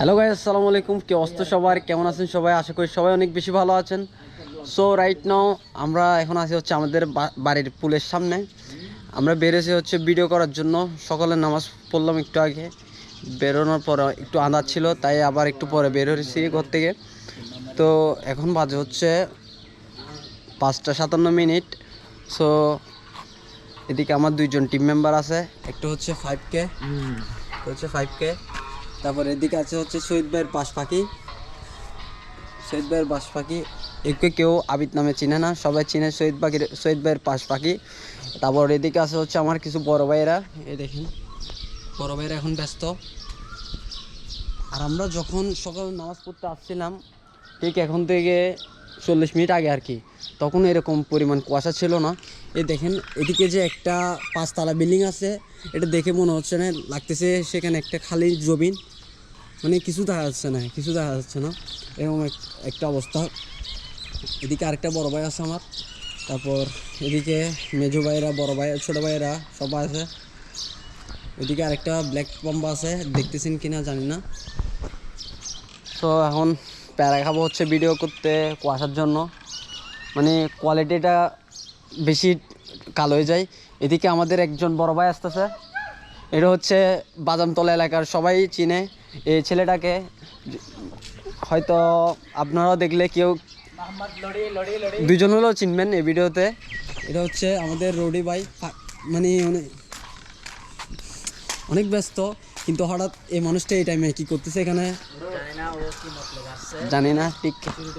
Hello guys, আসসালামু আলাইকুম। কি অবস্থা সবার, কেমন আছেন সবাই? আশা করি সবাই অনেক বেশি ভালো আছেন। সো রাইট নাও আমরা এখন আছি হচ্ছে আমাদের বাড়ির পুলের সামনে। আমরা বেরিয়েছি হচ্ছে ভিডিও করার জন্য। সকালে নামাজ পড়লাম একটু আগে, বেরোনোর পর একটু আঁধার ছিল, তাই আবার একটু পরে বের হয়েছি ঘর থেকে। তো এখন বাজে হচ্ছে 5:57। সো এদিকে আমার দুইজন টিম মেম্বার আছে, একটা হচ্ছে 5K, হচ্ছে 5K। তারপর এদিকে আছে হচ্ছে শহীদ ভাইয়ের পাশ পাখি। একে কেউ আবিদ নামে চিনে না, সবাই চিনে শহীদ ভাইয়ের পাশ পাখি। তারপর এদিকে আছে হচ্ছে আমার কিছু বড় ভাইয়েরা, এই দেখেন বড় ভাইয়েরা এখন ব্যস্ত। আর আমরা যখন সকালে নামাজ পড়তে আসছিলাম ঠিক এখন থেকে 40 মিনিট আগে আর কি, তখন এরকম পরিমাণ কুয়াশা ছিল না। এই দেখেন এদিকে যে একটা 5তলা বিল্ডিং আছে, এটা দেখে মনে হচ্ছে না, লাগতেছে সেখানে একটা খালি জমিন, মানে কিছু দেখা যাচ্ছে না এরকম একটা অবস্থা। এদিকে আরেকটা বড় ভাই আছে আমার, তারপর এদিকে মেজো ভাইয়েরা, বড় ভাই, ছোটো ভাইয়েরা সবাই আছে। এদিকে আরেকটা ব্ল্যাক বম্বা আছে, দেখতেছেন কিনা জানি না। তো এখন প্যারা খাবো হচ্ছে ভিডিও করতে কুয়াশার জন্য, মানে কোয়ালিটিটা বেশি কালো হয়ে যায়। এদিকে আমাদের একজন বড় ভাই আসতেছে, এটা হচ্ছে বাদামতলা এলাকার সবাই চিনে এই ছেলেটাকে, হয়তো আপনারাও দেখলে কেউ দুজন হলেও চিনবেন এই ভিডিওতে। এটা হচ্ছে আমাদের রোডি ভাই, মানে অনেক ব্যস্ত, কিন্তু হঠাৎ এই মানুষটা এই টাইমে কি করতেছে এখানে জানি না ঠিক।